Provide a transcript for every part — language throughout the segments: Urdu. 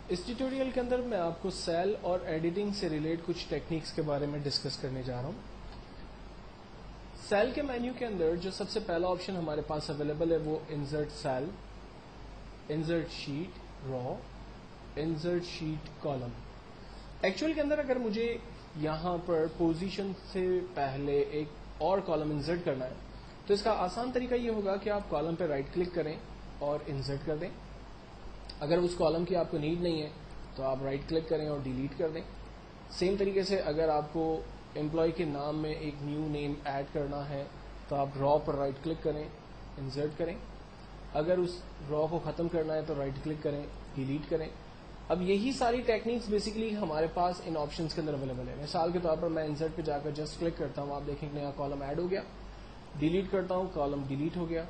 اس ٹیوٹوریل کے اندر میں آپ کو سیل اور ایڈیٹنگ سے ریلیٹ کچھ ٹیکنیکس کے بارے میں ڈسکس کرنے جا رہا ہوں. سیل کے مینیو کے اندر جو سب سے پہلا آپشن ہمارے پاس اویلیبل ہے وہ انسرٹ سیل، انسرٹ شیٹ را، انسرٹ شیٹ کالم. ایکچوئل کے اندر اگر مجھے یہاں پر پوزیشن سے پہلے ایک اور کالم انسرٹ کرنا ہے تو اس کا آسان طریقہ یہ ہوگا کہ آپ کالم پہ رائٹ کلک کریں اور انسرٹ کر دیں. اگر اس کالم کی آپ کو نیڈ نہیں ہے تو آپ رائٹ کلک کریں اور ڈیلیٹ کر دیں. سیم طریقے سے اگر آپ کو امپلائی کے نام میں ایک نیو نیم ایڈ کرنا ہے تو آپ را پر رائٹ کلک کریں، انسرٹ کریں. اگر اس را کو ختم کرنا ہے تو رائٹ کلک کریں، ڈیلیٹ کریں. اب یہی ساری ٹیکنیکس بیسیکلی ہمارے پاس ان آپشنس کے اندر اویلیبل ہے. مثال کے طور پر میں انسرٹ پہ جا کر جسٹ کلک کرتا ہوں، آپ دیکھیں کہ نیا کالم ایڈ ہو گیا. ڈیلیٹ کرتا ہوں، کالم ڈیلیٹ ہو گیا.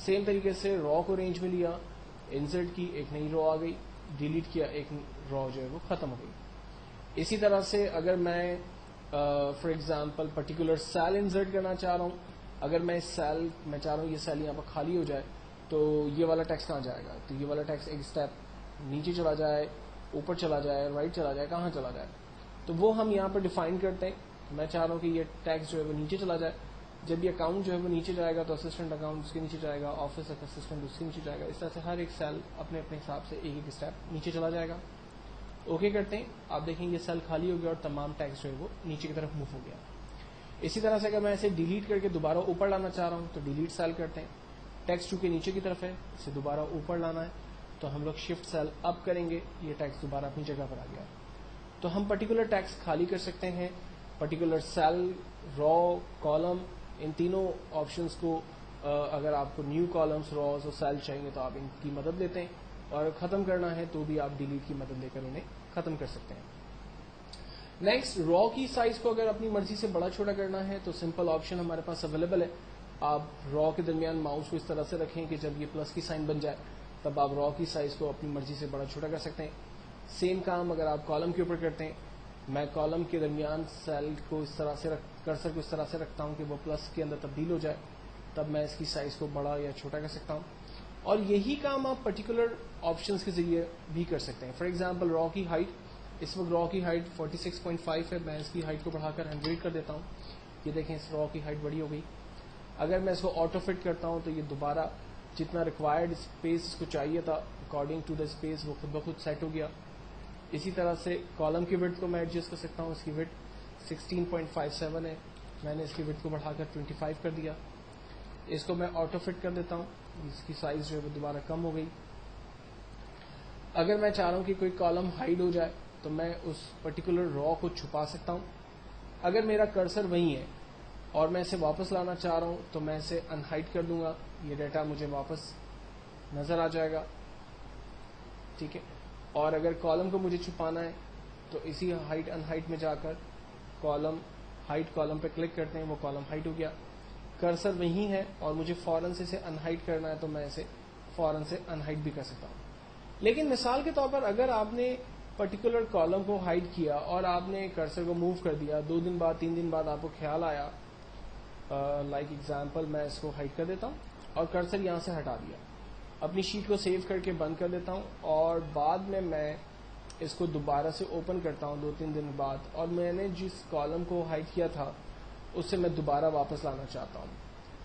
سیم طریقے سے را کو رینج میں لیا، انسرٹ کی، ایک نئی رو آ گئی. ڈیلیٹ کیا، ایک را جو ہے وہ ختم ہو گئی. اسی طرح سے اگر میں for example particular cell insert کرنا چاہ رہا ہوں، اگر میں سیل میں چاہ رہا ہوں یہ سیل یہاں پر خالی ہو جائے تو یہ والا ٹیکسٹ کہاں جائے گا؟ تو یہ والا ٹیکسٹ ایک اسٹیپ نیچے چلا جائے، اوپر چلا جائے، رائٹ چلا جائے، کہاں چلا جائے؟ تو وہ ہم یہاں پر ڈیفائن کرتے ہیں. میں چاہ رہا ہوں کہ یہ ٹیکسٹ جو ہے وہ نیچے چلا جائے. جب یہ اکاؤنٹ جو ہے وہ نیچے جائے گا تو اسسٹنٹ اکاؤنٹ اس کے نیچے جائے گا، آفس اسسٹنٹ اس کے نیچے جائے گا. اس طرح سے ہر ایک سیل اپنے اپنے حساب سے ایک ایک اسٹیپ نیچے چلا جائے گا. اوکے کرتے ہیں، آپ دیکھیں یہ سیل خالی ہو گیا اور تمام ٹیکسٹ جو ہے وہ نیچے کی طرف موو ہو گیا. اسی طرح سے اگر میں اسے ڈیلیٹ کر کے دوبارہ اوپر لانا چاہ رہا ہوں تو ڈیلیٹ سیل کرتے ہیں. ٹیکسٹ چونکہ نیچے کی طرف ہے اسے دوبارہ اوپر لانا ہے تو ہم لوگ شفٹ سیل اپ کریں گے، یہ ٹیکسٹ دوبارہ اپنی جگہ پر آ گیا. تو ہم پرٹیکولر ٹیکسٹ خالی کر سکتے ہیں. پرٹیکولر سیل، را، کالم، ان تینوں آپشنس کو اگر آپ کو نیو کالمس، راز اور سیل چاہیے تو آپ ان کی مدد لیتے ہیں، اور ختم کرنا ہے تو بھی آپ ڈیلیٹ کی مدد لے کر انہیں ختم کر سکتے ہیں. نیکسٹ، را کی سائز کو اگر اپنی مرضی سے بڑا چھوٹا کرنا ہے تو سمپل آپشن ہمارے پاس اویلیبل ہے. آپ را کے درمیان ماؤس کو اس طرح سے رکھیں کہ جب یہ پلس کی سائن بن جائے تب آپ را کی سائز کو اپنی مرضی سے بڑا چھوٹا کر سکتے ہیں. سیم کام اگر آپ کالم کے اوپر کرتے ہیں، میں کالم کے درمیان سیل کو اس طرح سے کرسر کو اس طرح سے رکھتا ہوں کہ وہ پلس کے اندر تبدیل ہو جائے، تب میں اس کی سائز کو بڑا یا چھوٹا کر سکتا ہوں. اور یہی کام آپ پرٹیکولر آپشنس کے ذریعے بھی کر سکتے ہیں. فار ایگزامپل را کی ہائٹ، اس وقت را کی ہائٹ 46.5 ہے، میں اس کی ہائٹ کو بڑھا کر 100 کر دیتا ہوں. یہ دیکھیں اس را کی ہائٹ بڑی ہو گئی. اگر میں اس کو آٹو فٹ کرتا ہوں تو یہ دوبارہ جتنا ریکوائرڈ اسپیس اس کو چاہیے تھا اکارڈنگ ٹو دا اسپیس وہ خود بخود سیٹ ہو گیا. اسی طرح سے کالم کی وڈتھ کو میں ایڈجسٹ کر سکتا ہوں. اس کی وڈتھ 16.57 ہے، میں نے اس کی وڈتھ کو بڑھا کر 25 کر دیا. اس کو میں آٹو فٹ کر دیتا ہوں، اس کی سائز جو ہے وہ دوبارہ کم ہو گئی. اگر میں چاہ رہا ہوں کہ کوئی کالم ہائڈ ہو جائے تو میں اس پرٹیکولر را کو چھپا سکتا ہوں. اگر میرا کرسر وہیں ہے اور میں اسے واپس لانا چاہ رہا ہوں تو میں اسے ان ہائڈ کر دوں گا، یہ ڈیٹا مجھے واپس نظر آ جائے گا. ٹھیک ہے. اور اگر کالم کو مجھے چھپانا ہے تو اسی ہائٹ ان ہائٹ میں جا کر کالم ہائٹ کالم پہ کلک کرتے ہیں، وہ کالم ہائٹ ہو گیا. کرسر وہیں ہے اور مجھے فوراً سے اسے ان ہائٹ کرنا ہے تو میں اسے فوراً سے ان ہائٹ بھی کر سکتا ہوں. لیکن مثال کے طور پر اگر آپ نے پرٹیکولر کالم کو ہائڈ کیا اور آپ نے کرسر کو موو کر دیا، 2 دن بعد 3 دن بعد آپ کو خیال آیا، لائک ایگزامپل میں اس کو ہائڈ کر دیتا ہوں اور کرسر یہاں سے ہٹا دیا، اپنی شیٹ کو سیو کر کے بند کر دیتا ہوں اور بعد میں اس کو دوبارہ سے اوپن کرتا ہوں 2-3 دن بعد، اور میں نے جس کالم کو ہائڈ کیا تھا اس سے میں دوبارہ واپس لانا چاہتا ہوں.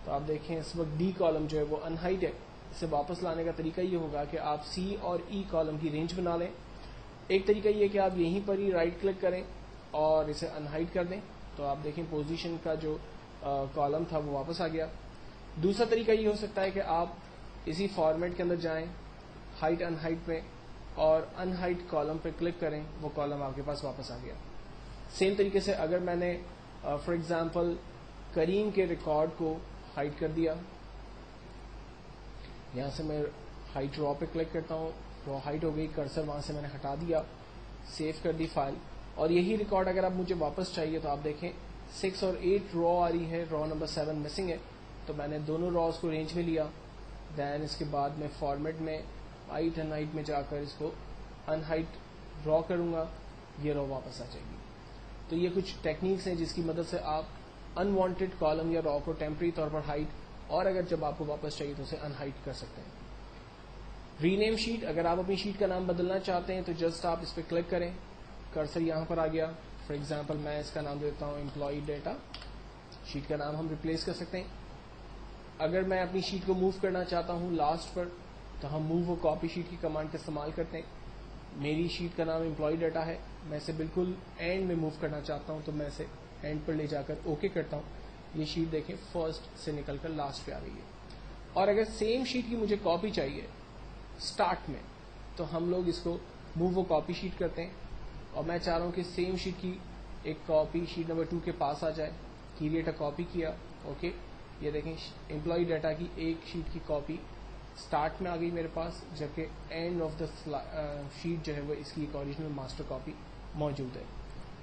تو آپ دیکھیں اس وقت ڈی کالم جو ہے وہ ان ہائڈ ہے. اسے واپس لانے کا طریقہ یہ ہوگا کہ آپ سی اور ای کالم کی رینج بنا لیں. ایک طریقہ یہ کہ آپ یہیں پر ہی رائٹ کلک کریں اور اسے ان ہائڈ کر دیں، تو آپ دیکھیں پوزیشن کا جو کالم تھا وہ واپس آ گیا. دوسرا طریقہ یہ ہو سکتا ہے کہ آپ اسی فارمیٹ کے اندر جائیں، ہائٹ ان ہائٹ پہ، اور ان ہائٹ کالم پہ کلک کریں، وہ کالم آپ کے پاس واپس آ گیا. سیم طریقے سے اگر میں نے فار ایگزامپل کریم کے ریکارڈ کو ہائٹ کر دیا، یہاں سے میں ہائٹ را پہ کلک کرتا ہوں، را ہائٹ ہو گئی، کرسر وہاں سے میں نے ہٹا دیا، سیو کر دی فائل. اور یہی ریکارڈ اگر آپ مجھے واپس چاہیے تو آپ دیکھیں 6 اور 8 را آ رہی ہے، را نمبر 7 مسنگ ہے. تو میں نے دونوں راز کو رینج میں لیا، دین اس کے بعد میں فارمیٹ میں ہائٹ ان ہائٹ میں جا کر اس کو ان ہائٹ ڈرا کروں گا، یہ را واپس آ جائے گی. تو یہ کچھ ٹیکنیکس ہیں جس کی مدد سے آپ ان وانٹیڈ کالم یا را کو ٹیمپرری طور پر ہائٹ، اور اگر جب آپ کو واپس چاہیے تو اسے ان ہائٹ کر سکتے ہیں. ری نیم شیٹ, اگر آپ اپنی شیٹ کا نام بدلنا چاہتے ہیں تو جسٹ آپ اس پہ کلک کریں, کرسر یہاں پر آ گیا. فار ایگزامپل میں اس کا نام دیتا ہوں امپلائی ڈیٹا, شیٹ کا نام ہم ریپلیس کر سکتے ہیں. اگر میں اپنی شیٹ کو موو کرنا چاہتا ہوں لاسٹ پر تو ہم موو و کاپی شیٹ کی کمانڈ کا استعمال کرتے ہیں. میری شیٹ کا نام امپلائی ڈیٹا ہے, میں اسے بالکل اینڈ میں موو کرنا چاہتا ہوں تو میں اسے اینڈ پر لے جا کر اوکے کرتا ہوں. یہ شیٹ دیکھیں فرسٹ سے نکل کر لاسٹ پہ آ رہی ہے. اور اگر سیم شیٹ کی مجھے کاپی چاہیے اسٹارٹ میں تو ہم لوگ اس کو موو و کاپی شیٹ کرتے ہیں, اور میں چاہ رہا ہوں کہ سیم شیٹ کی ایک کاپی شیٹ نمبر 2 کے پاس آ جائے. کریٹ اے کاپی کیا, اوکے. یہ دیکھیں امپلائی ڈیٹا کی ایک شیٹ کی کاپی اسٹارٹ میں آ گئی میرے پاس, جبکہ اینڈ آف دا شیٹ جو ہے وہ اس کی ایک اوریجنل ماسٹر کاپی موجود ہے.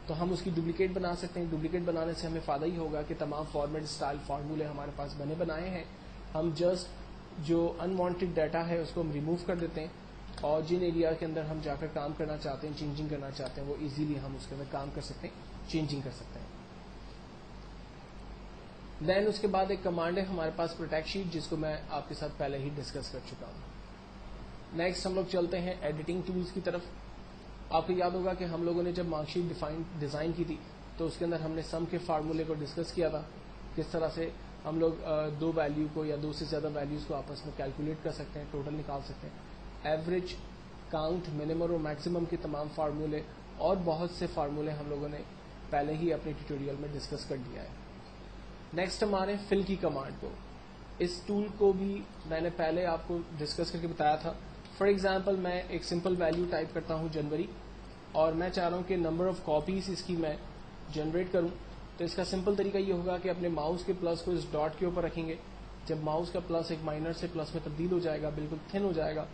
تو ہم اس کی ڈپلیکیٹ بنا سکتے ہیں. ڈپلیکیٹ بنانے سے ہمیں فائدہ ہی ہوگا کہ تمام فارمیٹ اسٹائل فارمولے ہمارے پاس بنے بنائے ہیں. ہم جسٹ جو انوانٹیڈ ڈیٹا ہے اس کو ہم ریموو کر دیتے ہیں, اور جن ایریا کے اندر ہم جا کر کام کرنا چاہتے ہیں, چینجنگ کرنا چاہتے ہیں, وہ ایزیلی ہم اس کے اندر کام کر سکتے ہیں, چینجنگ کر سکتے ہیں. دین اس کے بعد ایک کمانڈ ہے ہمارے پاس پروٹیکٹ شیٹ, جس کو میں آپ کے ساتھ پہلے ہی ڈسکس کر چکا ہوں. نیکسٹ ہم لوگ چلتے ہیں ایڈیٹنگ ٹولز کی طرف. آپ کو یاد ہوگا کہ ہم لوگوں نے جب مارک شیٹ ڈیزائن کی تھی تو اس کے اندر ہم نے سم کے فارمولے کو ڈسکس کیا تھا, کس طرح سے ہم لوگ دو ویلیو کو یا دو سے زیادہ ویلیوز کو آپس میں کیلکولیٹ کر سکتے ہیں, ٹوٹل نکال سکتے ہیں. ایوریج, کاؤنٹ, منیمم اور میکسیمم کے تمام فارمولے اور بہت سے فارمولے ہم لوگوں نے پہلے ہی اپنے ٹیوٹوریل میں ڈسکس کر دیا ہے. نیکسٹ ہمارے فل کی کمانڈ کو, اس ٹول کو بھی میں نے پہلے آپ کو ڈسکس کر کے بتایا تھا. فار ایگزامپل میں ایک سمپل ویلیو ٹائپ کرتا ہوں جنوری, اور میں چاہ رہا ہوں کہ نمبر آف کاپیز اس کی میں جنریٹ کروں. تو اس کا سمپل طریقہ یہ ہوگا کہ اپنے ماؤس کے پلس کو اس ڈاٹ کے اوپر رکھیں گے. جب ماؤس کا پلس ایک مائنر سے پلس میں تبدیل ہو جائے گا, بالکل تھن ہو جائے گا,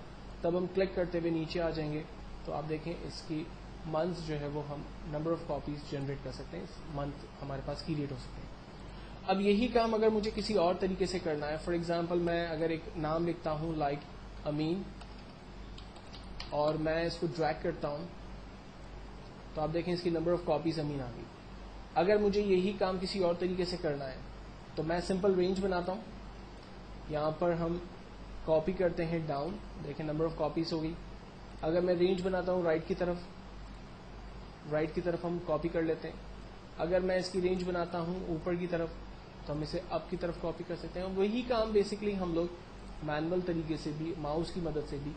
تب ہم کلک کرتے ہوئے نیچے آ جائیں گے. تو آپ دیکھیں اس کی منتھ جو ہے وہ ہم نمبر آف کاپیز جنریٹ کر سکتے ہیں, منتھ ہمارے پاس کریٹ ہو سکتے ہیں. اب یہی کام اگر مجھے کسی اور طریقے سے کرنا ہے, فار ایگزامپل میں اگر ایک نام لکھتا ہوں لائک امین, اور میں اس کو ڈریگ کرتا ہوں, تو آپ دیکھیں اس کی نمبر آف کاپیز امین آ گئی. اگر مجھے یہی کام کسی اور طریقے سے کرنا ہے تو میں سمپل رینج بناتا ہوں. یہاں پر ہم کاپی کرتے ہیں ڈاؤن, دیکھیں نمبر آف کاپیز ہو گئی. اگر میں رینج بناتا ہوں رائٹ کی طرف ہم کاپی کر لیتے ہیں. اگر میں اس کی رینج بناتا ہوں اوپر کی طرف تو ہم اسے اپ کی طرف کاپی کر سکتے ہیں. وہی کام بیسکلی ہم لوگ مینول طریقے سے بھی, ماؤس کی مدد سے بھی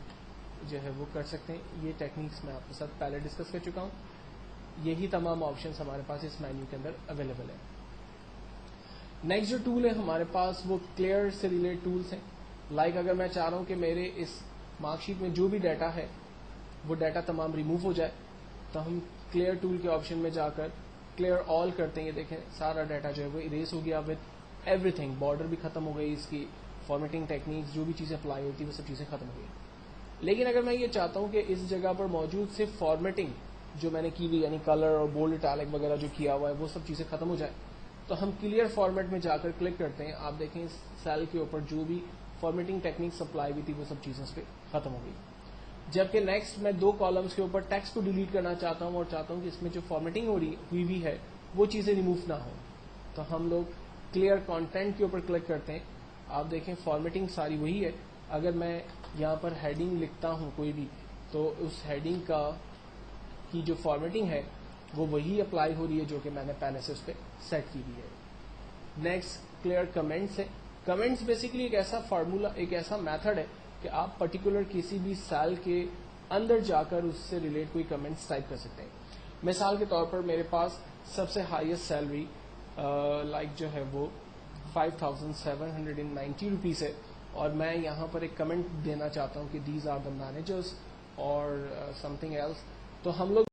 جو ہے وہ کر سکتے ہیں. یہ ٹیکنیکس میں آپ کے ساتھ پہلے ڈسکس کر چکا ہوں. یہی تمام آپشنس ہمارے پاس اس مینیو کے اندر اویلیبل ہیں. نیکسٹ جو ٹول ہے ہمارے پاس وہ کلیئر سے ریلیٹ ٹولس ہیں. لائک اگر میں چاہ رہا ہوں کہ میرے اس مارک شیٹ میں جو بھی ڈیٹا ہے وہ ڈیٹا تمام ریموو ہو جائے, تو ہم کلیئر ٹول کے آپشن میں جا کر کلیئر آل کرتے ہیں. یہ دیکھیں سارا ڈیٹا جو ہے وہ اریز ہو گیا وتھ ایوری تھنگ. بارڈر بھی ختم ہو گئی, اس کی فارمیٹنگ ٹیکنیکس جو بھی چیزیں اپلائی ہوتی ہیں وہ سب چیزیں ختم ہو گئی. لیکن اگر میں یہ چاہتا ہوں کہ اس جگہ پر موجود صرف فارمیٹنگ جو میں نے کی ہوئی, یعنی کلر اور بولڈ اٹیلک وغیرہ جو کیا ہوا ہے, وہ سب چیزیں ختم ہو جائیں, تو ہم کلیئر فارمیٹ میں جا کر کلک کرتے ہیں. آپ دیکھیں اس سیل کے اوپر جو بھی فارمیٹنگ ٹیکنیک اپلائی ہوئی تھی وہ سب چیزیں اس پہ ختم ہو گئی. جبکہ نیکسٹ میں دو کالمس کے اوپر ٹیکسٹ کو ڈیلیٹ کرنا چاہتا ہوں, اور چاہتا ہوں کہ اس میں جو فارمیٹنگ ہوئی بھی ہے وہ چیزیں ریموو نہ ہوں, تو ہم لوگ کلیئر کانٹینٹ کے اوپر کلک کرتے ہیں. آپ دیکھیں فارمیٹنگ ساری وہی ہے. اگر میں یہاں پر ہیڈنگ لکھتا ہوں کوئی بھی, تو اس ہیڈنگ کی جو فارمیٹنگ ہے وہ وہی اپلائی ہو رہی ہے جو کہ میں نے پہلے سے اس پہ سیٹ کی ہوئی ہے. نیکسٹ کلیئر کمنٹس ہے. کمنٹس بیسکلی ایک ایسا فارمولا, ایک ایسا میتھڈ ہے کہ آپ پرٹیکولر کسی بھی سیل کے اندر جا کر اس سے ریلیٹ کوئی کمنٹس ٹائپ کر سکتے ہیں. مثال کے طور پر میرے پاس سب سے ہائیسٹ سیلری لائک جو ہے وہ 5,790 روپیز ہے, اور میں یہاں پر ایک کمنٹ دینا چاہتا ہوں کہ دیز آر دا مینیجرز اور سم تھنگ ایلس. تو ہم لوگ